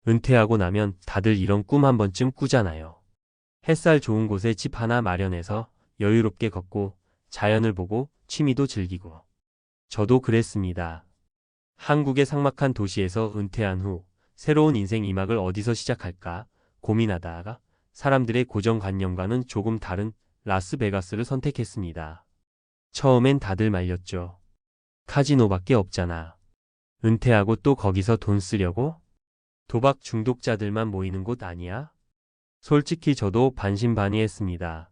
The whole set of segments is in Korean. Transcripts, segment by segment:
은퇴하고 나면 다들 이런 꿈 한 번쯤 꾸잖아요. 햇살 좋은 곳에 집 하나 마련해서 여유롭게 걷고 자연을 보고 취미도 즐기고. 저도 그랬습니다. 한국의 삭막한 도시에서 은퇴한 후 새로운 인생 2막을 어디서 시작할까 고민하다가 사람들의 고정관념과는 조금 다른 라스베가스를 선택했습니다. 처음엔 다들 말렸죠. 카지노밖에 없잖아. 은퇴하고 또 거기서 돈 쓰려고? 도박 중독자들만 모이는 곳 아니야? 솔직히 저도 반신반의했습니다.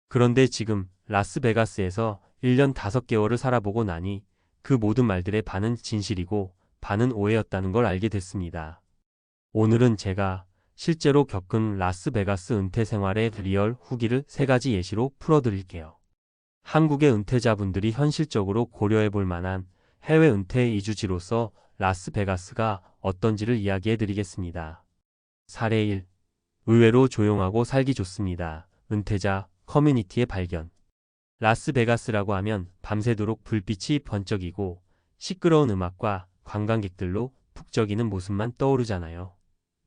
그런데 지금 라스베가스에서 1년 5개월을 살아보고 나니 그 모든 말들의 반은 진실이고 반은 오해였다는 걸 알게 됐습니다. 오늘은 제가 실제로 겪은 라스베가스 은퇴 생활의 리얼 후기를 3가지 예시로 풀어드릴게요. 한국의 은퇴자분들이 현실적으로 고려해 볼 만한 해외 은퇴 이주지로서 라스베가스가 어떤지를 이야기해 드리겠습니다. 사례 1. 의외로 조용하고 살기 좋습니다. 은퇴자 커뮤니티의 발견. 라스베가스라고 하면 밤새도록 불빛이 번쩍이고 시끄러운 음악과 관광객들로 북적이는 모습만 떠오르잖아요.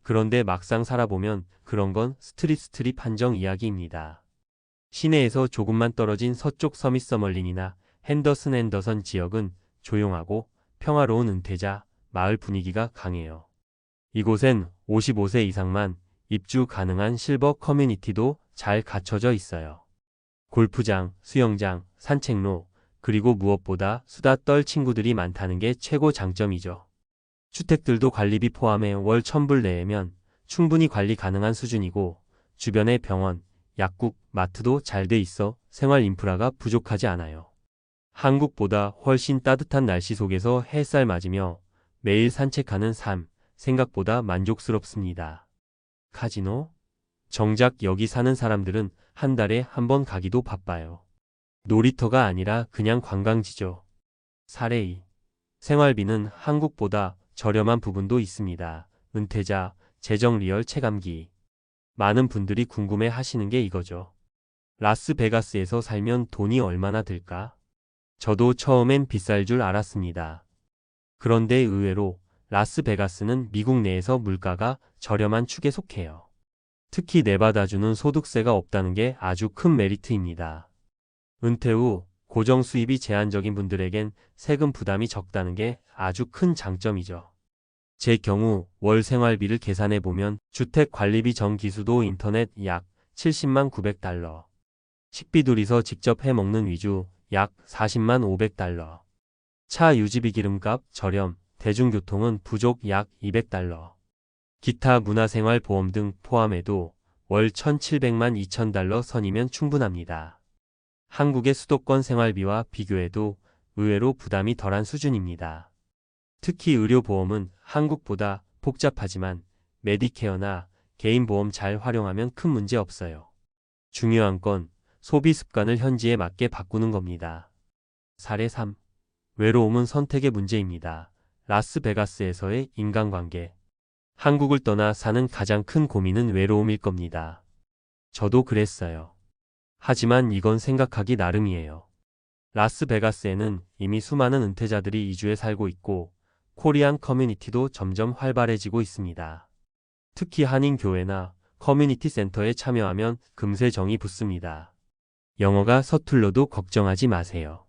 그런데 막상 살아보면 그런 건 스트립 한정 이야기입니다. 시내에서 조금만 떨어진 서쪽 서밋 서멀린이나 핸더슨 지역은 조용하고 평화로운 은퇴자 마을 분위기가 강해요. 이곳엔 55세 이상만 입주 가능한 실버 커뮤니티도 잘 갖춰져 있어요. 골프장, 수영장, 산책로, 그리고 무엇보다 수다 떨 친구들이 많다는 게 최고 장점이죠. 주택들도 관리비 포함해 월 1,000불 내면 충분히 관리 가능한 수준이고 주변에 병원, 약국, 마트도 잘 돼 있어 생활 인프라가 부족하지 않아요. 한국보다 훨씬 따뜻한 날씨 속에서 햇살 맞으며 매일 산책하는 삶, 생각보다 만족스럽습니다. 카지노? 정작 여기 사는 사람들은 한 달에 한 번 가기도 바빠요. 놀이터가 아니라 그냥 관광지죠. 사례 2. 생활비는 한국보다 저렴한 부분도 있습니다. 은퇴자, 재정 리얼 체감기. 많은 분들이 궁금해 하시는 게 이거죠. 라스베가스에서 살면 돈이 얼마나 들까? 저도 처음엔 비쌀 줄 알았습니다. 그런데 의외로 라스베가스는 미국 내에서 물가가 저렴한 축에 속해요. 특히 내받아주는 소득세가 없다는 게 아주 큰 메리트입니다. 은퇴 후 고정 수입이 제한적인 분들에겐 세금 부담이 적다는 게 아주 큰 장점이죠. 제 경우 월 생활비를 계산해 보면 주택 관리비 전 기수도 인터넷 약 70만 900달러, 식비 둘이서 직접 해 먹는 위주 약 40만 500달러, 차 유지비 기름값 저렴, 대중교통은 부족 약 200달러, 기타 문화생활 보험 등 포함해도 월 1,700만 2천 달러 선이면 충분합니다. 한국의 수도권 생활비와 비교해도 의외로 부담이 덜한 수준입니다. 특히 의료보험은 한국보다 복잡하지만 메디케어나 개인보험 잘 활용하면 큰 문제 없어요. 중요한 건 소비 습관을 현지에 맞게 바꾸는 겁니다. 사례 3. 외로움은 선택의 문제입니다. 라스베가스에서의 인간관계. 한국을 떠나 사는 가장 큰 고민은 외로움일 겁니다. 저도 그랬어요. 하지만 이건 생각하기 나름이에요. 라스베가스에는 이미 수많은 은퇴자들이 이주해 살고 있고 코리안 커뮤니티도 점점 활발해지고 있습니다. 특히 한인교회나 커뮤니티 센터에 참여하면 금세 정이 붙습니다. 영어가 서툴러도 걱정하지 마세요.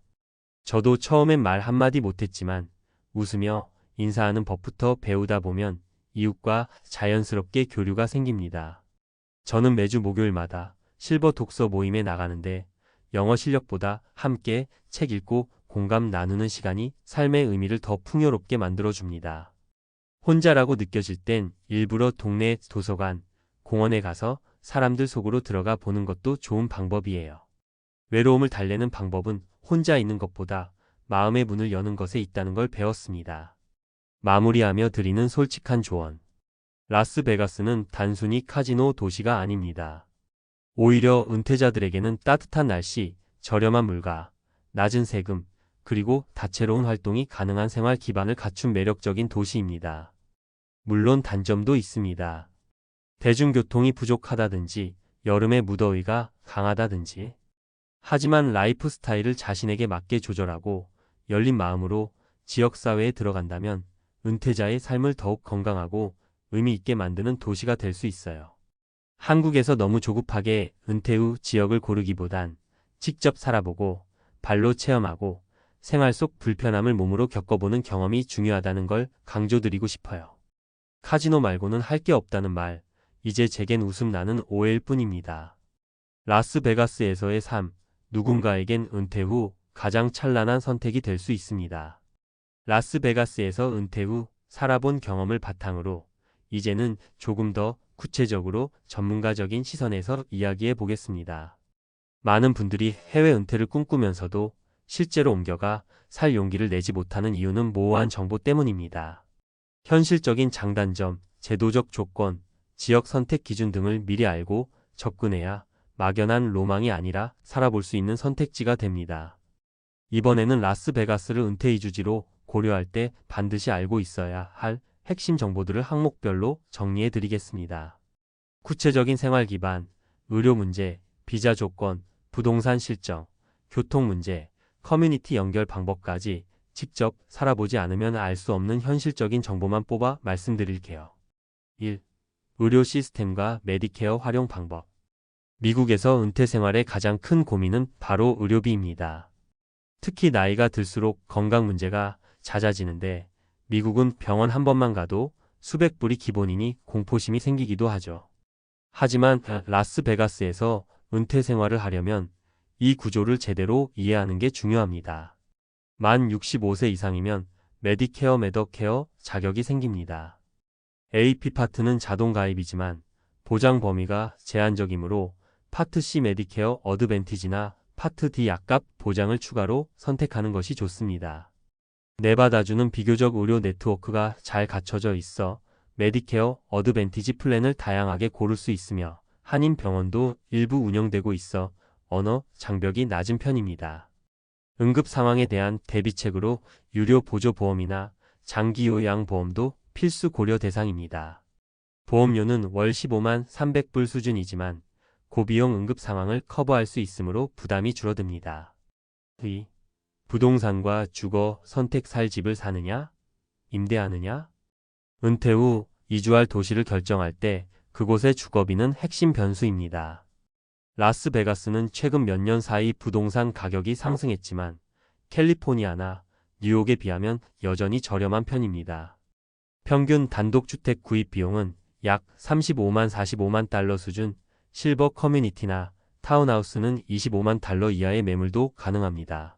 저도 처음엔 말 한마디 못했지만 웃으며 인사하는 법부터 배우다 보면 이웃과 자연스럽게 교류가 생깁니다. 저는 매주 목요일마다 실버 독서 모임에 나가는데 영어 실력보다 함께 책 읽고 공감 나누는 시간이 삶의 의미를 더 풍요롭게 만들어줍니다. 혼자라고 느껴질 땐 일부러 동네 도서관, 공원에 가서 사람들 속으로 들어가 보는 것도 좋은 방법이에요. 외로움을 달래는 방법은 혼자 있는 것보다 마음의 문을 여는 것에 있다는 걸 배웠습니다. 마무리하며 드리는 솔직한 조언. 라스베가스는 단순히 카지노 도시가 아닙니다. 오히려 은퇴자들에게는 따뜻한 날씨, 저렴한 물가, 낮은 세금, 그리고 다채로운 활동이 가능한 생활 기반을 갖춘 매력적인 도시입니다. 물론 단점도 있습니다. 대중교통이 부족하다든지 여름의 무더위가 강하다든지. 하지만 라이프 스타일을 자신에게 맞게 조절하고 열린 마음으로 지역사회에 들어간다면 은퇴자의 삶을 더욱 건강하고 의미 있게 만드는 도시가 될 수 있어요. 한국에서 너무 조급하게 은퇴 후 지역을 고르기보단 직접 살아보고 발로 체험하고 생활 속 불편함을 몸으로 겪어보는 경험이 중요하다는 걸 강조드리고 싶어요. 카지노 말고는 할 게 없다는 말, 이제 제겐 웃음 나는 오해일 뿐입니다. 라스베가스에서의 삶, 누군가에겐 은퇴 후 가장 찬란한 선택이 될 수 있습니다. 라스베가스에서 은퇴 후 살아본 경험을 바탕으로 이제는 조금 더 구체적으로 전문가적인 시선에서 이야기해 보겠습니다. 많은 분들이 해외 은퇴를 꿈꾸면서도 실제로 옮겨가 살 용기를 내지 못하는 이유는 모호한 정보 때문입니다. 현실적인 장단점, 제도적 조건, 지역 선택 기준 등을 미리 알고 접근해야 막연한 로망이 아니라 살아볼 수 있는 선택지가 됩니다. 이번에는 라스베가스를 은퇴 이주지로 고려할 때 반드시 알고 있어야 할 핵심 정보들을 항목별로 정리해 드리겠습니다. 구체적인 생활 기반, 의료 문제, 비자 조건, 부동산 실정, 교통 문제, 커뮤니티 연결 방법까지 직접 살아보지 않으면 알 수 없는 현실적인 정보만 뽑아 말씀드릴게요. 1. 의료 시스템과 메디케어 활용 방법. 미국에서 은퇴 생활의 가장 큰 고민은 바로 의료비입니다. 특히 나이가 들수록 건강 문제가 잦아지는데 미국은 병원 한 번만 가도 수백 불이 기본이니 공포심이 생기기도 하죠. 하지만 라스베가스에서 은퇴 생활을 하려면 이 구조를 제대로 이해하는 게 중요합니다. 만 65세 이상이면 메디케어 메더케어 자격이 생깁니다. AP 파트는 자동 가입이지만 보장 범위가 제한적이므로 파트 C 메디케어 어드밴티지나 파트 D 약값 보장을 추가로 선택하는 것이 좋습니다. 네바다주는 비교적 의료 네트워크가 잘 갖춰져 있어 메디케어 어드밴티지 플랜을 다양하게 고를 수 있으며 한인병원도 일부 운영되고 있어 언어 장벽이 낮은 편입니다. 응급 상황에 대한 대비책으로 유료 보조보험이나 장기요양보험도 필수 고려 대상입니다. 보험료는 월 15만 300불 수준이지만 고비용 응급 상황을 커버할 수 있으므로 부담이 줄어듭니다. 2. 부동산과 주거 선택 살 집을 사느냐? 임대하느냐? 은퇴 후 이주할 도시를 결정할 때 그곳의 주거비는 핵심 변수입니다. 라스베가스는 최근 몇 년 사이 부동산 가격이 상승했지만 캘리포니아나 뉴욕에 비하면 여전히 저렴한 편입니다. 평균 단독주택 구입 비용은 약 35만 45만 달러 수준, 실버 커뮤니티나 타운하우스는 25만 달러 이하의 매물도 가능합니다.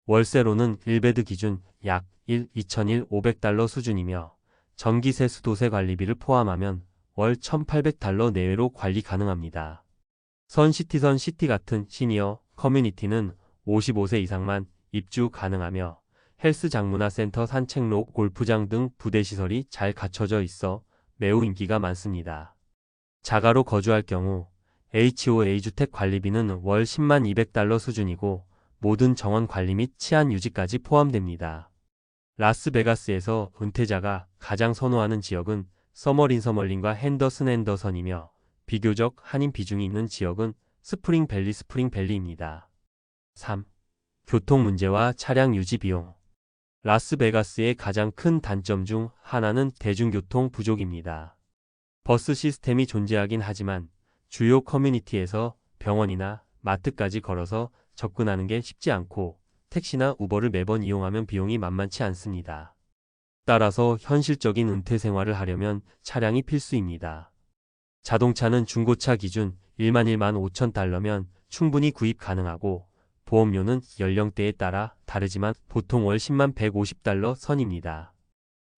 월세로는 1베드 기준 약 2,500달러 수준이며 전기세 수도세 관리비를 포함하면 월 1,800달러 내외로 관리 가능합니다. 선시티선 시티 같은 시니어 커뮤니티는 55세 이상만 입주 가능하며 헬스 장문화 센터 산책로 골프장 등 부대시설이 잘 갖춰져 있어 매우 인기가 많습니다. 자가로 거주할 경우 HOA 주택 관리비는 월 10만 200달러 수준이고 모든 정원 관리 및 치안 유지까지 포함됩니다. 라스베가스에서 은퇴자가 가장 선호하는 지역은 서머린과 핸더슨이며 비교적 한인 비중이 있는 지역은 스프링밸리입니다. 3. 교통 문제와 차량 유지 비용. 라스베가스의 가장 큰 단점 중 하나는 대중교통 부족입니다. 버스 시스템이 존재하긴 하지만 주요 커뮤니티에서 병원이나 마트까지 걸어서 접근하는 게 쉽지 않고 택시나 우버를 매번 이용하면 비용이 만만치 않습니다. 따라서 현실적인 은퇴 생활을 하려면 차량이 필수입니다. 자동차는 중고차 기준 1만 5천 달러면 충분히 구입 가능하고 보험료는 연령대에 따라 다르지만 보통 월 10만 150달러 선입니다.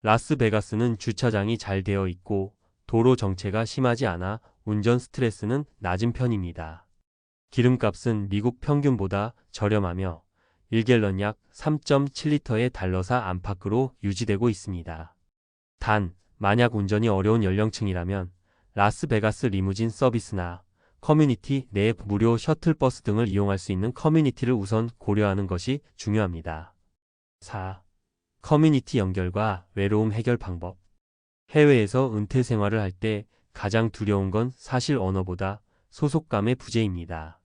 라스베가스는 주차장이 잘 되어 있고 도로 정체가 심하지 않아 운전 스트레스는 낮은 편입니다. 기름값은 미국 평균보다 저렴하며 1갤런 약 3.7리터의 달러사 안팎으로 유지되고 있습니다. 단, 만약 운전이 어려운 연령층이라면 라스베가스 리무진 서비스나 커뮤니티 내 무료 셔틀버스 등을 이용할 수 있는 커뮤니티를 우선 고려하는 것이 중요합니다. 4. 커뮤니티 연결과 외로움 해결 방법. 해외에서 은퇴 생활을 할 때 가장 두려운 건 사실 언어보다 소속감의 부재입니다.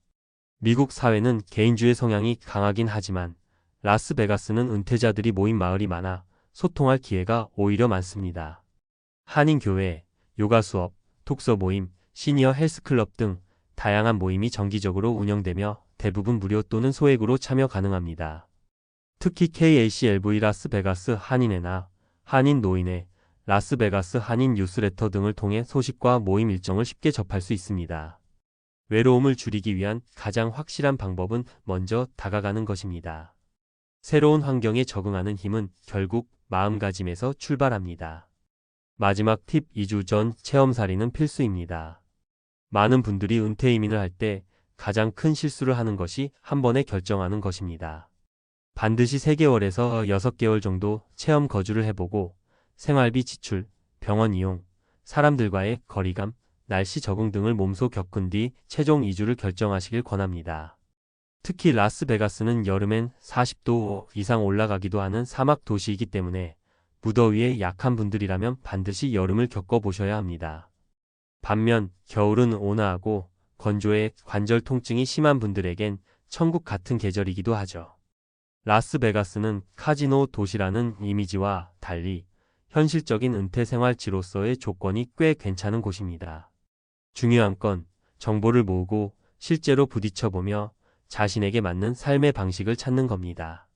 미국 사회는 개인주의 성향이 강하긴 하지만 라스베가스는 은퇴자들이 모인 마을이 많아 소통할 기회가 오히려 많습니다. 한인교회, 요가 수업, 독서 모임, 시니어 헬스클럽 등 다양한 모임이 정기적으로 운영되며 대부분 무료 또는 소액으로 참여 가능합니다. 특히 KACLV 라스베가스 한인회나 한인 노인회, 라스베가스 한인 뉴스레터 등을 통해 소식과 모임 일정을 쉽게 접할 수 있습니다. 외로움을 줄이기 위한 가장 확실한 방법은 먼저 다가가는 것입니다. 새로운 환경에 적응하는 힘은 결국 마음가짐에서 출발합니다. 마지막 팁 2주 전 체험살이는 필수입니다. 많은 분들이 은퇴 이민을 할 때 가장 큰 실수를 하는 것이 한 번에 결정하는 것입니다. 반드시 3개월에서 6개월 정도 체험 거주를 해보고 생활비 지출, 병원 이용, 사람들과의 거리감, 날씨 적응 등을 몸소 겪은 뒤 최종 이주를 결정하시길 권합니다. 특히 라스베가스는 여름엔 40도 이상 올라가기도 하는 사막 도시이기 때문에 무더위에 약한 분들이라면 반드시 여름을 겪어보셔야 합니다. 반면 겨울은 온화하고 건조해 관절 통증이 심한 분들에겐 천국 같은 계절이기도 하죠. 라스베가스는 카지노 도시라는 이미지와 달리 현실적인 은퇴 생활지로서의 조건이 꽤 괜찮은 곳입니다. 중요한 건 정보를 모으고 실제로 부딪혀보며 자신에게 맞는 삶의 방식을 찾는 겁니다.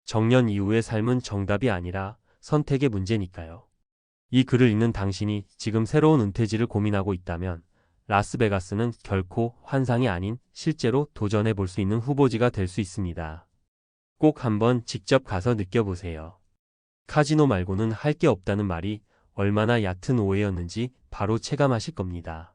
정년 이후의 삶은 정답이 아니라 선택의 문제니까요. 이 글을 읽는 당신이 지금 새로운 은퇴지를 고민하고 있다면 라스베가스는 결코 환상이 아닌 실제로 도전해 볼 수 있는 후보지가 될 수 있습니다. 꼭 한번 직접 가서 느껴보세요. 카지노 말고는 할 게 없다는 말이 얼마나 얕은 오해였는지 바로 체감하실 겁니다.